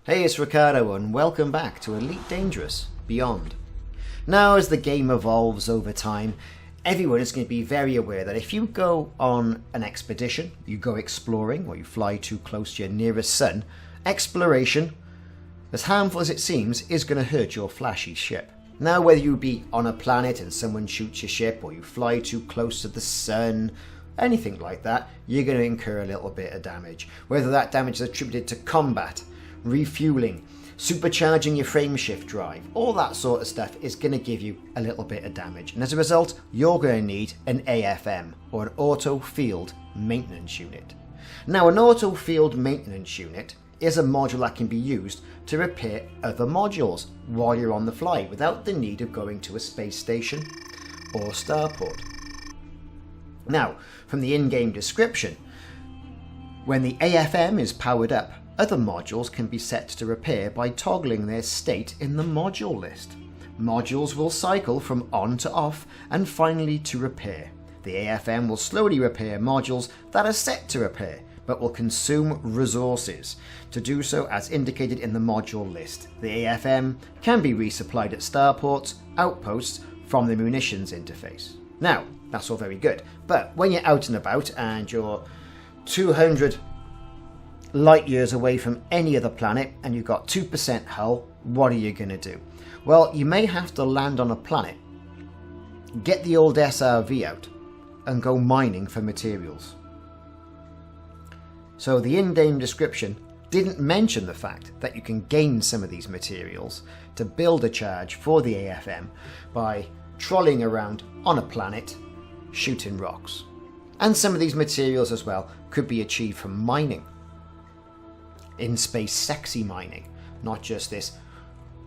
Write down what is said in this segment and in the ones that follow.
Hey, it's Ricardo and welcome back to Elite Dangerous Beyond. Now, as the game evolves over time, everyone is going to be very aware that if you go on an expedition, you go exploring or you fly too close to your nearest sun, exploration, as harmful as it seems, is going to hurt your flashy ship. Now, whether you be on a planet and someone shoots your ship, or you fly too close to the sun, anything like that, you're going to incur a little bit of damage. Whether that damage is attributed to combat, refueling, supercharging your frameshift drive, all that sort of stuff is going to give you a little bit of damage. And as a result, you're going to need an AFM, or an auto field maintenance unit. Now, an auto field maintenance unit is a module that can be used to repair other modules while you're on the fly without the need of going to a space station or starport. Now, from the in-game description, when the AFM is powered up, other modules can be set to repair by toggling their state in the module list. Modules will cycle from on to off and finally to repair. The AFM will slowly repair modules that are set to repair, but will consume resources. To do so, as indicated in the module list, the AFM can be resupplied at starports, outposts from the munitions interface. Now, that's all very good, but when you're out and about and you're 200 light years away from any other planet and you've got 2% hull, what are you going to do? Well, you may have to land on a planet, get the old SRV out and go mining for materials. So the in-game description didn't mention the fact that you can gain some of these materials to build a charge for the AFM by trolling around on a planet shooting rocks. And some of these materials as well could be achieved from mining. In-space sexy mining, not just this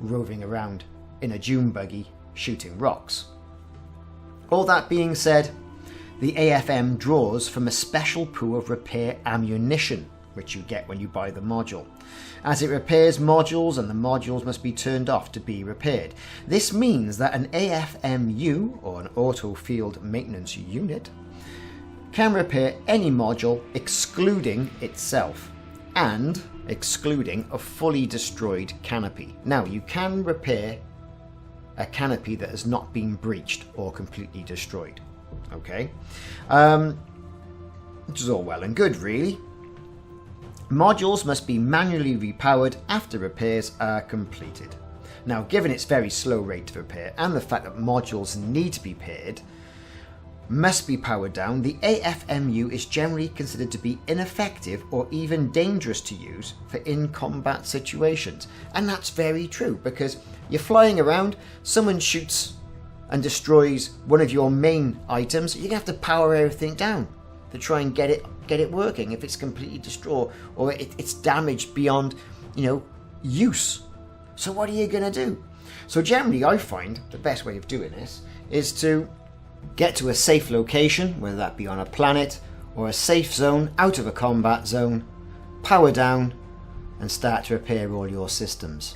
roving around in a dune buggy shooting rocks. All that being said, the AFM draws from a special pool of repair ammunition, which you get when you buy the module, as it repairs modules and the modules must be turned off to be repaired. This means that an AFMU, or an auto field maintenance unit, can repair any module excluding itself and excluding a fully destroyed canopy. Now, you can repair a canopy that has not been breached or completely destroyed. Okay, which is all well and good, really. Modules must be manually repowered after repairs are completed. Now, given its very slow rate of repair and the fact that modules need to be paired, must be powered down, the AFMU is generally considered to be ineffective or even dangerous to use for in-combat situations. And that's very true, because you're flying around, someone shoots and destroys one of your main items, you're going to have to power everything down to try and get it working if it's completely destroyed or it's damaged beyond, use. So what are you going to do? So generally, I find the best way of doing this is to get to a safe location, whether that be on a planet or a safe zone out of a combat zone, power down and start to repair all your systems.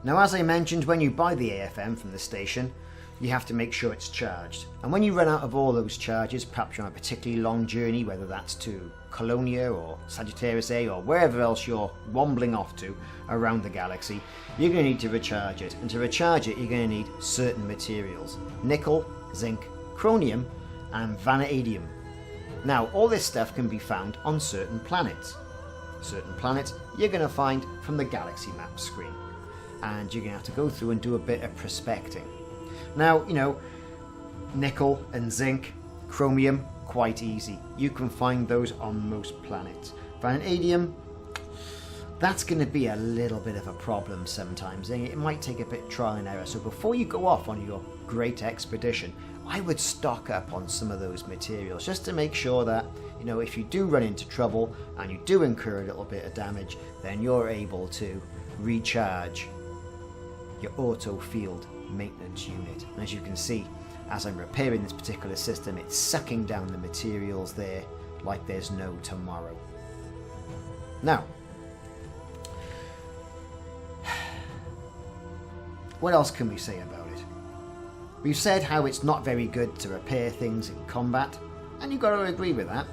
Now, as I mentioned, when you buy the AFM from the station, you have to make sure it's charged. And when you run out of all those charges, perhaps you're on a particularly long journey, whether that's to Colonia or Sagittarius A or wherever else you're wambling off to around the galaxy, you're going to need to recharge it. And to recharge it, you're going to need certain materials: nickel, zinc, chromium and vanadium. Now, all this stuff can be found on certain planets. Certain planets you're going to find from the galaxy map screen, and you're going to have to go through and do a bit of prospecting. Now, nickel and zinc, chromium, quite easy. You can find those on most planets. Vanadium, that's going to be a little bit of a problem sometimes. It might take a bit of trial and error. So before you go off on your great expedition, I would stock up on some of those materials just to make sure that, if you do run into trouble and you do incur a little bit of damage, then you're able to recharge your auto field maintenance unit. And as you can see, as I'm repairing this particular system, it's sucking down the materials there like there's no tomorrow. Now, what else can we say about it? We've said how it's not very good to repair things in combat, and you've got to agree with that.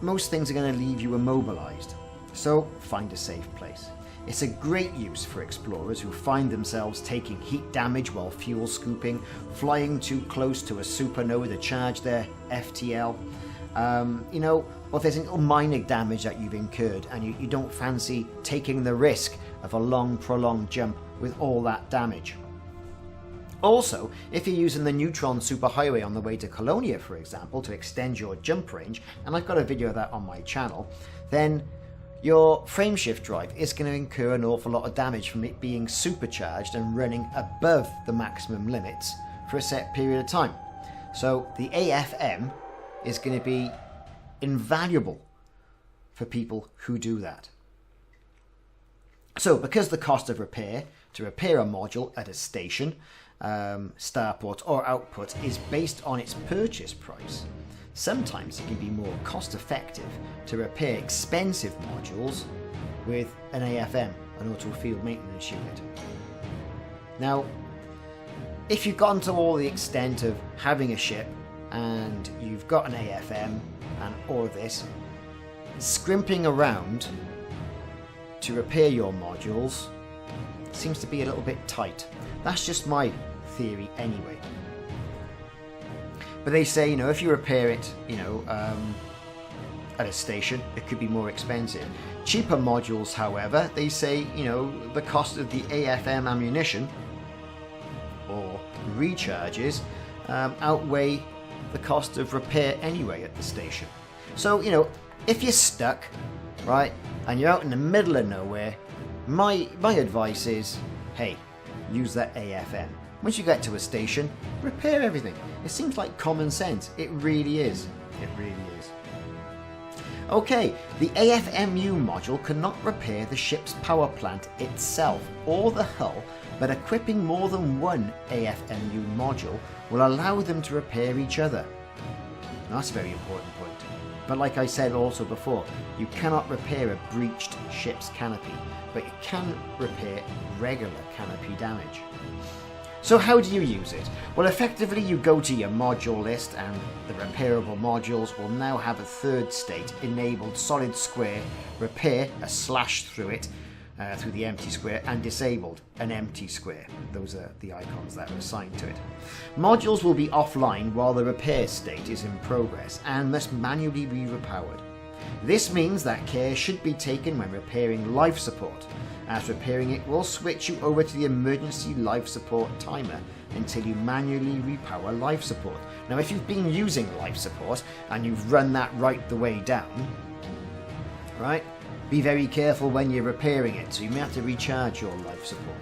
Most things are going to leave you immobilized. So find a safe place. It's a great use for explorers who find themselves taking heat damage while fuel scooping, flying too close to a supernova to charge their FTL. Or there's little minor damage that you've incurred and you don't fancy taking the risk of a long, prolonged jump with all that damage. Also, if you're using the neutron superhighway on the way to Colonia, for example, to extend your jump range, and I've got a video of that on my channel, then your frameshift drive is going to incur an awful lot of damage from it being supercharged and running above the maximum limits for a set period of time. So the AFM is going to be invaluable for people who do that. So because the cost of repair to repair a module at a station, starport or output is based on its purchase price, sometimes it can be more cost effective to repair expensive modules with an AFM, an auto field maintenance unit. Now, if you've gotten to all the extent of having a ship and you've got an AFM and all of this, scrimping around to repair your modules seems to be a little bit tight. That's just my theory anyway. But they say, if you repair it, at a station, it could be more expensive. Cheaper modules, however, they say, the cost of the AFM ammunition or recharges outweigh the cost of repair anyway at the station. So, if you're stuck, right, and you're out in the middle of nowhere, my advice is, hey, use that AFM. Once you get to a station, repair everything. It seems like common sense. It really is. It really is. Okay, the AFMU module cannot repair the ship's power plant itself or the hull, but equipping more than one AFMU module will allow them to repair each other. Now, that's a very important point. But like I said also before, you cannot repair a breached ship's canopy, but you can repair regular canopy damage. So how do you use it? Well, effectively you go to your module list and the repairable modules will now have a third state enabled solid square repair, a slash through it, through the empty square, and disabled, an empty square. Those are the icons that are assigned to it. Modules will be offline while the repair state is in progress and must manually be repowered. This means that care should be taken when repairing life support, as repairing it will switch you over to the emergency life support timer until you manually repower life support. Now, if you've been using life support and you've run that right the way down, right, be very careful when you're repairing it, so you may have to recharge your life support.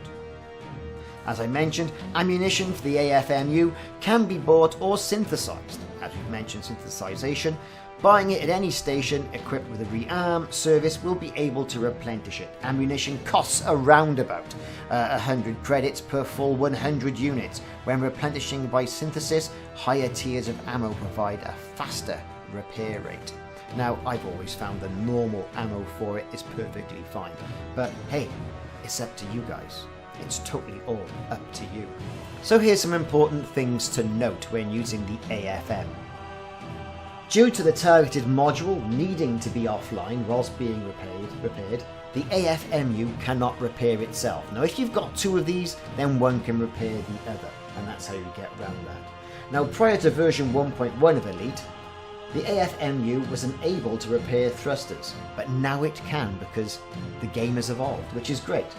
As I mentioned, ammunition for the AFMU can be bought or synthesized. As we've mentioned, synthesization. Buying it at any station equipped with a rearm service will be able to replenish it. Ammunition costs around about 100 credits per full 100 units. When replenishing by synthesis, higher tiers of ammo provide a faster repair rate. Now, I've always found the normal ammo for it is perfectly fine. But hey, it's up to you guys. It's totally all up to you. So here's some important things to note when using the AFM. Due to the targeted module needing to be offline whilst being repaired, the AFMU cannot repair itself. Now, if you've got two of these, then one can repair the other, and that's how you get around that. Now, prior to version 1.1 of Elite, the AFMU was unable to repair thrusters, but now it can because the game has evolved, which is great.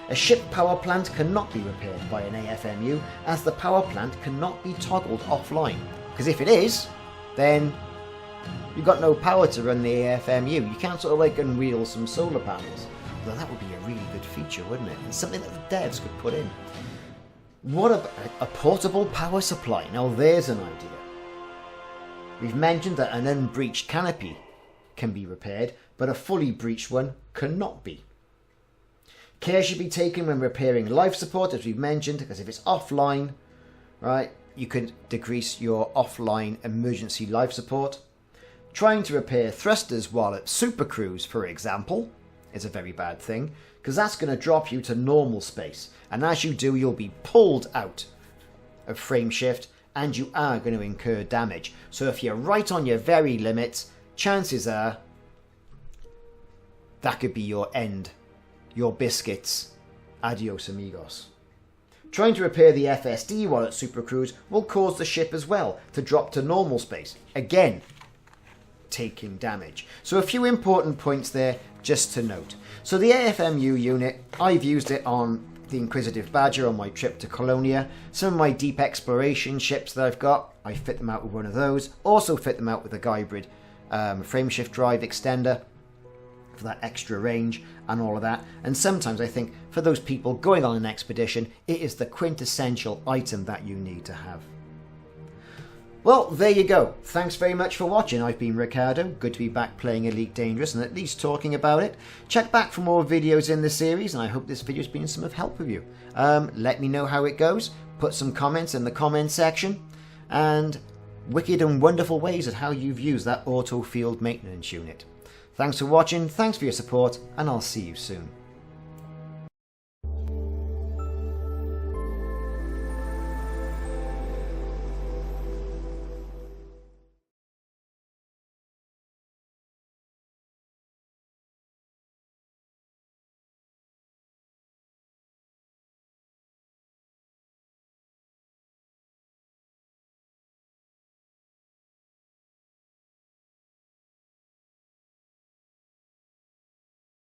A ship power plant cannot be repaired by an AFMU, as the power plant cannot be toggled offline, because if it is, then you've got no power to run the AFMU. You can't sort of like unwheel some solar panels. Although that would be a really good feature, wouldn't it? And something that the devs could put in. What about a portable power supply? Now there's an idea. We've mentioned that an unbreached canopy can be repaired, but a fully breached one cannot be. Care should be taken when repairing life support, as we've mentioned, because if it's offline, right, you could decrease your offline emergency life support. Trying to repair thrusters while at supercruise, for example, is a very bad thing, because that's going to drop you to normal space. And as you do, you'll be pulled out of frame shift and you are going to incur damage. So if you're right on your very limits, chances are that could be your end, your biscuits. Adios amigos. Trying to repair the FSD while at supercruise will cause the ship as well to drop to normal space, again taking damage. So a few important points there just to note. So the AFMU unit, I've used it on the Inquisitive Badger on my trip to Colonia. Some of my deep exploration ships that I've got, I fit them out with one of those. Also fit them out with a Gybrid frameshift drive extender for that extra range and all of that. And sometimes I think for those people going on an expedition, it is the quintessential item that you need to have. Well, there you go. Thanks very much for watching. I've been Ricardo. Good to be back playing Elite Dangerous and at least talking about it. Check back for more videos in the series, and I hope this video's been some of help with you. Let me know how it goes. Put some comments in the comment section, and wicked and wonderful ways of how you've used that auto field maintenance unit. Thanks for watching, thanks for your support, and I'll see you soon.